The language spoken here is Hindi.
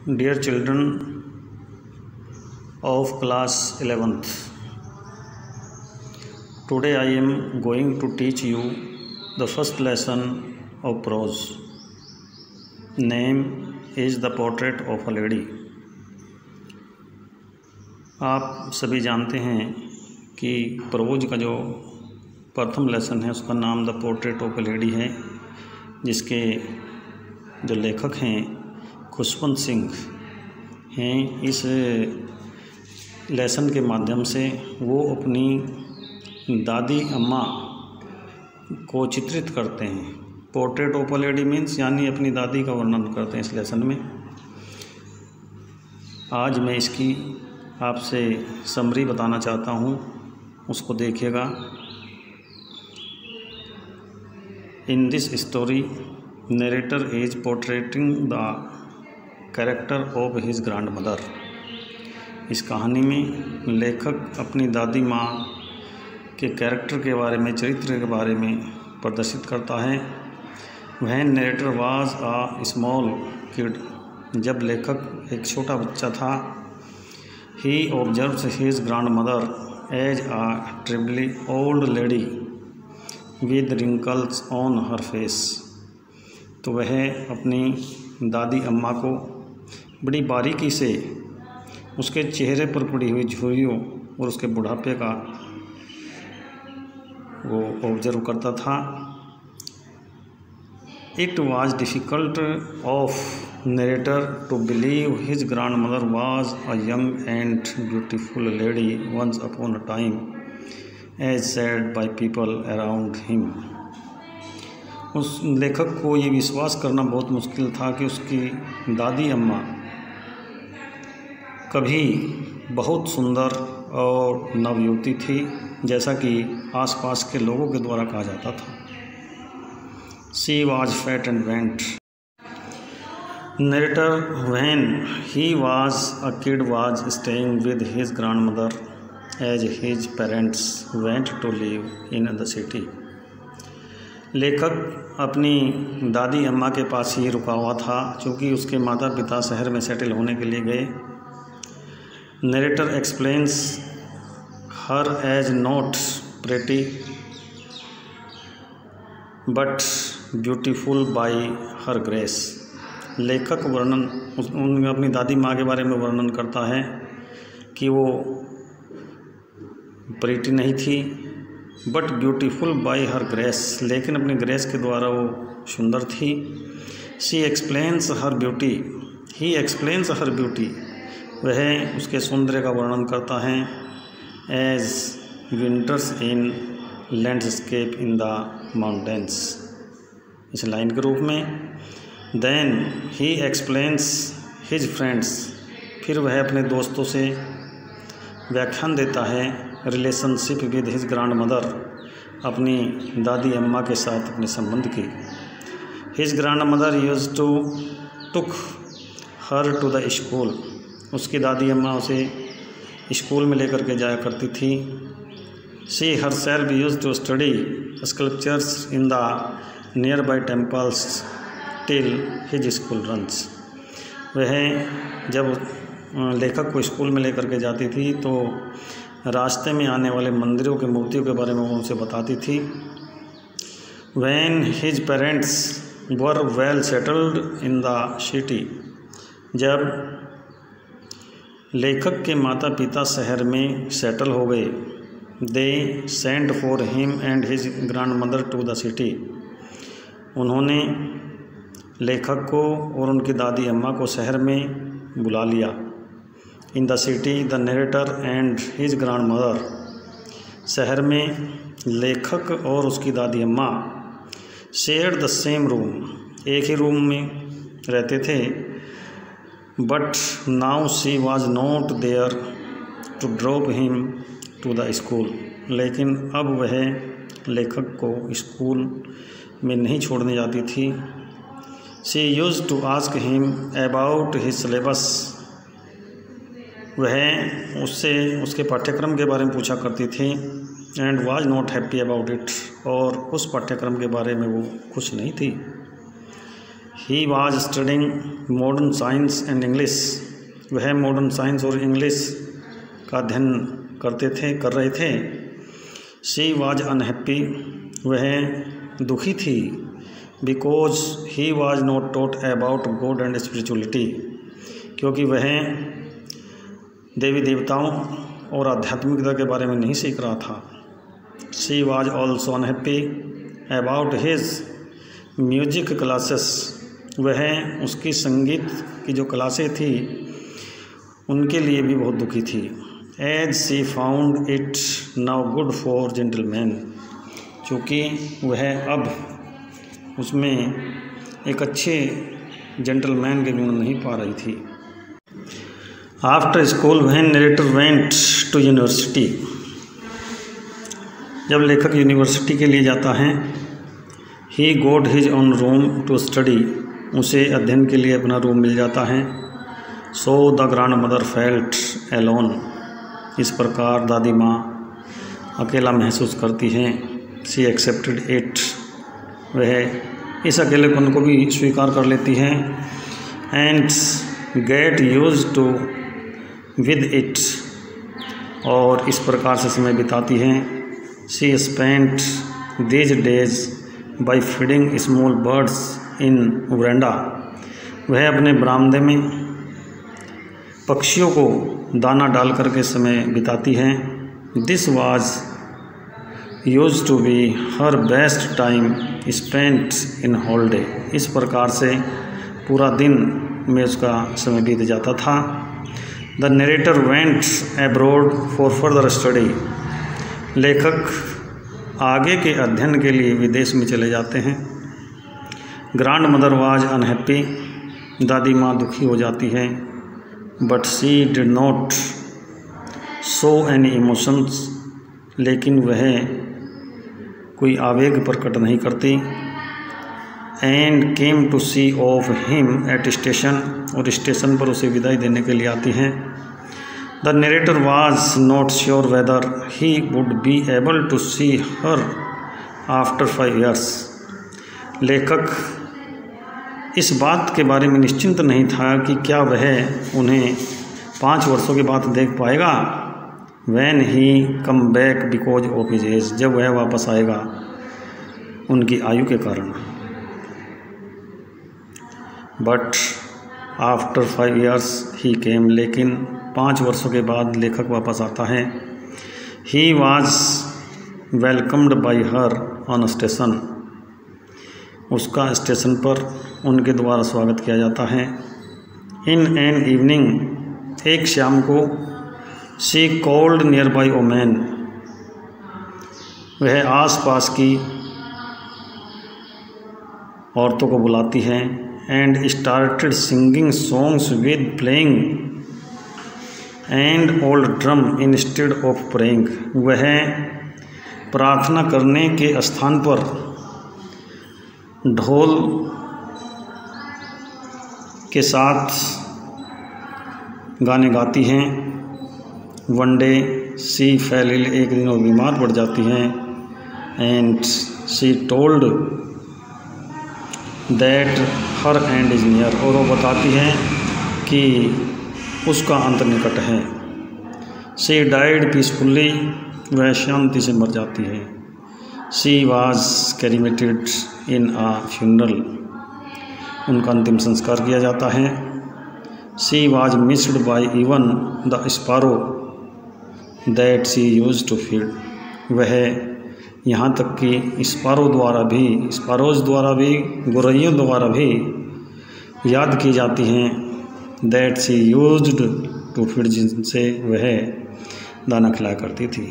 Dear children of class 11th, today I am going to teach you the first lesson of prose. Name is the portrait of a lady. आप सभी जानते हैं कि प्रोज का जो प्रथम लेसन है उसका नाम the portrait of A lady है, जिसके जो लेखक हैं खुशवंत सिंह हैं। इस लेसन के माध्यम से वो अपनी दादी अम्मा को चित्रित करते हैं। Portrait of a lady means यानी अपनी दादी का वर्णन करते हैं इस लेसन में। आज मैं इसकी आपसे समरी बताना चाहता हूँ, उसको देखिएगा। In this story narrator is portraying the character of his grand mother. इस कहानी में लेखक अपनी दादी माँ के कैरेक्टर के बारे में, चरित्र के बारे में प्रदर्शित करता है। वह narrator was a small kid, जब लेखक एक छोटा बच्चा था, he observes his grand mother as a terribly old lady with wrinkles on her face. तो वह अपनी दादी अम्मा को बड़ी बारीकी से उसके चेहरे पर पड़ी हुई झुर्रियों और उसके बुढ़ापे का वो ऑब्जर्व करता था। It was difficult of narrator to believe his grand mother was a young and beautiful lady once upon a time as said by people around him. उस लेखक को ये विश्वास करना बहुत मुश्किल था कि उसकी दादी अम्मा कभी बहुत सुंदर और नवयुवती थी, जैसा कि आसपास के लोगों के द्वारा कहा जाता था। She was fat and went. Narrator when he was a kid was staying with his grand mother as his parents went to live in the city. लेखक अपनी दादी अम्मा के पास ही रुका हुआ था, क्योंकि उसके माता पिता शहर में सेटल होने के लिए गए। Narrator explains her as not pretty but beautiful by her grace. लेखक वर्णन अपनी दादी माँ के बारे में वर्णन करता है कि वो प्रेटी नहीं थी, but beautiful by her grace, लेकिन अपने ग्रेस के द्वारा वो सुंदर थी। She explains her beauty, he explains her beauty, वह उसके सौंदर्य का वर्णन करता है। As winters in landscape in the mountains, इस लाइन के रूप में। Then he explains his friends, फिर वह अपने दोस्तों से व्याख्यान देता है relationship with his grand mother, अपनी दादी अम्मा के साथ अपने संबंध की। His grand mother used to took her to the school, उसकी दादी अम्मा उसे स्कूल में लेकर के जाया करती थी। She herself used to study sculptures in the near by temples till his school runs. वह जब लेखक को स्कूल में लेकर के जाती थी तो रास्ते में आने वाले मंदिरों के मूर्तियों के बारे में वो उनसे बताती थी। When his parents were well settled in the city, जब लेखक के माता पिता शहर में सेटल हो गए, they sent for him and his grand mother to the city, उन्होंने लेखक को और उनकी दादी अम्मा को शहर में बुला लिया। इन the city the narrator and his grand mother, शहर में लेखक और उसकी दादी अम्मा शेयर द सेम रूम, एक ही रूम में रहते थे। But now she was not there to drop him to the school, लेकिन अब वह लेखक को स्कूल में नहीं छोड़ने जाती थी। She used to ask him about his syllabus, वह उससे उसके पाठ्यक्रम के बारे में पूछा करती थी। And was not happy about it, और उस पाठ्यक्रम के बारे में वो खुश नहीं थी। He was studying modern science and English, वह मॉडर्न साइंस और इंग्लिश का अध्ययन कर रहे थे। शी वाज अनहैप्पी, वह दुखी थी। Because he was not taught about God and spirituality, क्योंकि वह देवी देवताओं और आध्यात्मिकता के बारे में नहीं सीख रहा था। She was also unhappy about his music classes, वह उसकी संगीत की जो क्लासें थी उनके लिए भी बहुत दुखी थी। As she found it now good for gentleman, चूँकि वह अब उसमें एक अच्छे जेंटलमैन के गुण नहीं पा रही थी। After school when narrator went to university, जब लेखक यूनिवर्सिटी के लिए जाता है, he got his own room to study, उसे अध्ययन के लिए अपना रूम मिल जाता है। So the grandmother felt alone, इस प्रकार दादी माँ अकेला महसूस करती हैं। शी एक्सेप्टेड इट, वह इस अकेलेपन को भी स्वीकार कर लेती हैं। And get used to with it, और इस प्रकार से समय बिताती हैं। She spent these days by feeding small birds in veranda, वह अपने बरामदे में पक्षियों को दाना डाल करके समय बिताती हैं। This was used to be her best time spent in holiday, इस प्रकार से पूरा दिन में उसका समय बीत जाता था। The narrator went abroad for further study, लेखक आगे के अध्ययन के लिए विदेश में चले जाते हैं। ग्रैंड मदर वाज अनहैप्पी, दादी माँ दुखी हो जाती है। But she did not show any emotions, लेकिन वह कोई आवेग प्रकट नहीं करती। And came to see off him at station, और स्टेशन पर उसे विदाई देने के लिए आती हैं। The narrator was not sure whether he would be able to see her after 5 years, लेखक इस बात के बारे में निश्चिंत नहीं था कि क्या वह उन्हें 5 वर्षों के बाद देख पाएगा। When he come back because of his age, जब वह वापस आएगा उनकी आयु के कारण। बट आफ्टर 5 years ही केम, लेकिन 5 वर्षों के बाद लेखक वापस आता है। He was welcomed by her on station, उसका स्टेशन पर उनके द्वारा स्वागत किया जाता है। इन एन इवनिंग, एक शाम को, she called nearby women, वह आसपास की औरतों को बुलाती हैं। And started singing songs with playing and old drum instead of praying, वह प्रार्थना करने के स्थान पर ढोल के साथ गाने गाती हैं। One day she fell ill, एक दिन वो बीमार पड़ जाती हैं। And she told that her end is near, और वो बताती हैं कि उसका अंत निकट है। शी डाइड पीसफुल्ली, वह शांति से मर जाती है। She was cremated in a funeral, उनका अंतिम संस्कार किया जाता है। She was missed by even the sparrow that she used to feed, वह यहाँ तक कि स्पारोज द्वारा भी, गोरैयों द्वारा भी याद की जाती हैं। That she used to feed, जिनसे वह दाना खिलाया करती थी।